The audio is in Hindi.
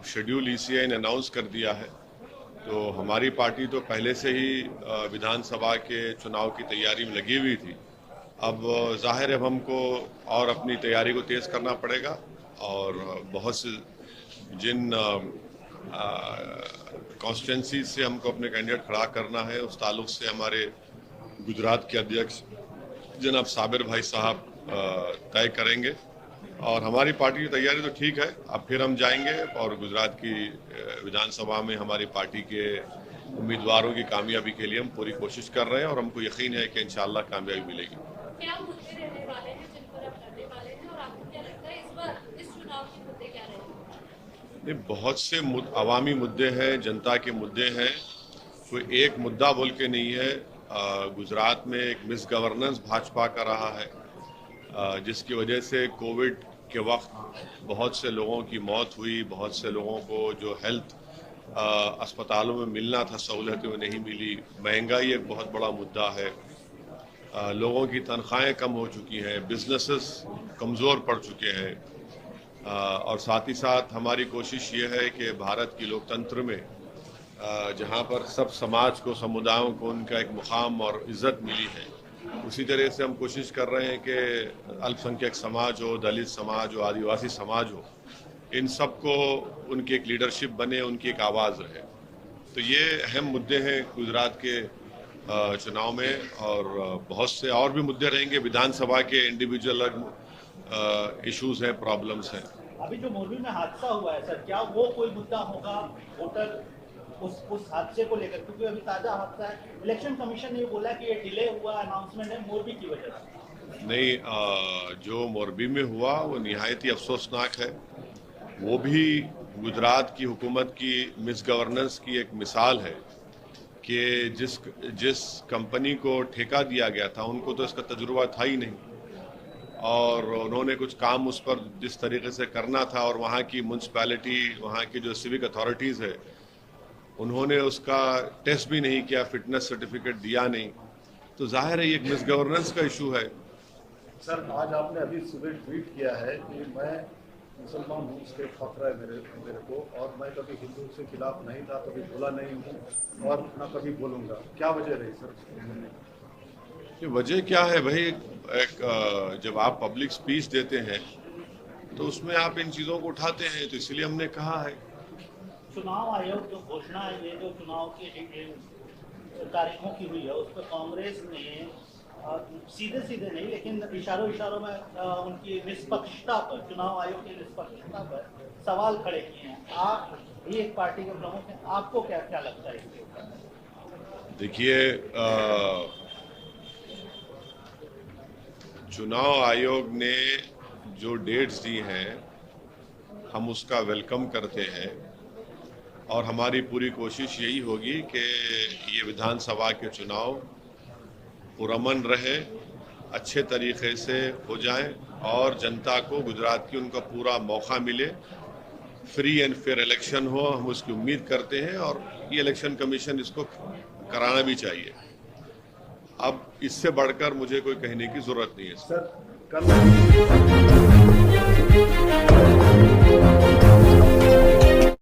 शेड्यूल ईसीआई ने अनाउंस कर दिया है, तो हमारी पार्टी तो पहले से ही विधानसभा के चुनाव की तैयारी में लगी हुई थी। अब जाहिर है हमको और अपनी तैयारी को तेज़ करना पड़ेगा और बहुत से जिन कॉन्स्टिट्यूंसी से हमको अपने कैंडिडेट खड़ा करना है उस ताल्लुक से हमारे गुजरात के अध्यक्ष जनाब साबिर भाई साहब तय करेंगे और हमारी पार्टी की तैयारी तो ठीक है। अब फिर हम जाएंगे और गुजरात की विधानसभा में हमारी पार्टी के उम्मीदवारों की कामयाबी के लिए हम पूरी कोशिश कर रहे हैं और हमको यकीन है कि इंशाअल्लाह कामयाबी मिलेगी। क्या मुद्दे रहने वाले हैं जिन पर आप लड़ने वाले हैं और आपको क्या लगता है इस बार इस चुनाव के मुद्दे क्या रहेंगे? बहुत से अवामी मुद्दे हैं, जनता के मुद्दे हैं, कोई एक मुद्दा बोल के नहीं है। गुजरात में एक मिस गवर्नेंस भाजपा का रहा है, जिसकी वजह से कोविड के वक्त बहुत से लोगों की मौत हुई, बहुत से लोगों को जो हेल्थ अस्पतालों में मिलना था सहूलतें वो नहीं मिली। महंगाई एक बहुत बड़ा मुद्दा है, लोगों की तनख्वाहें कम हो चुकी हैं, बिजनेसेस कमज़ोर पड़ चुके हैं और साथ ही साथ हमारी कोशिश ये है कि भारत की लोकतंत्र में जहाँ पर सब समाज को, समुदायों को उनका एक मुकाम और इज़्ज़त मिली है, उसी तरह से हम कोशिश कर रहे हैं कि अल्पसंख्यक समाज हो, दलित समाज हो, आदिवासी समाज हो, इन सब को उनकी एक लीडरशिप बने, उनकी एक आवाज़ रहे। तो ये अहम मुद्दे हैं गुजरात के चुनाव में और बहुत से और भी मुद्दे रहेंगे। विधानसभा के इंडिविजुअल इश्यूज हैं, प्रॉब्लम्स हैं। अभी जो मोरबी में हादसा हुआ है सर, क्या वो कोई मुद्दा होगा वोटर उस हादसे को लेकर? क्योंकि अभी ताजा हादसा है, इलेक्शन कमीशन ने बोला कि ये डिले हुआ अनाउंसमेंट है मोरबी की वजह से। नहीं, जो मोरबी में हुआ वो निहायत ही अफसोसनाक है। वो भी गुजरात की हुकूमत की मिस गवर्नेंस की एक मिसाल है कि जिस कंपनी को ठेका दिया गया था उनको तो इसका तजुर्बा था ही नहीं और उन्होंने कुछ काम उस पर जिस तरीके से करना था और वहाँ की म्यूनसिपैलिटी, वहाँ की जो सिविक अथॉरिटीज़ है, उन्होंने उसका टेस्ट भी नहीं किया, फिटनेस सर्टिफिकेट दिया नहीं, तो जाहिर है ये एक मिस गवर्नेंस का इशू है। सर, आज आपने अभी सुबह ट्वीट किया है कि मैं मुसलमान हूँ, उसके खतरा है मेरे को, और मैं कभी हिंदू के खिलाफ नहीं था, कभी बोला नहीं हूँ और ना कभी बोलूँगा। क्या वजह रही सर? ये वजह क्या है भाई? जब आप पब्लिक स्पीच देते हैं तो उसमें आप इन चीज़ों को उठाते हैं, तो इसलिए हमने कहा है। चुनाव आयोग जो घोषणा है, ये जो चुनाव की तारीखों की हुई है, उस पर कांग्रेस ने सीधे नहीं लेकिन इशारों में उनकी निष्पक्षता पर, चुनाव आयोग की निष्पक्षता पर सवाल खड़े किए हैं। आप भी एक पार्टी के प्रमुख हैं, आपको क्या क्या लगता है इसके ऊपर? देखिए, चुनाव आयोग ने जो डेट्स दी हैं हम उसका वेलकम करते हैं और हमारी पूरी कोशिश यही होगी कि ये विधानसभा के चुनाव पुरअमन रहे, अच्छे तरीके से हो जाएं और जनता को, गुजरात की, उनका पूरा मौका मिले, फ्री एंड फेयर इलेक्शन हो, हम उसकी उम्मीद करते हैं और ये इलेक्शन कमीशन इसको कराना भी चाहिए। अब इससे बढ़कर मुझे कोई कहने की जरूरत नहीं है सर। कल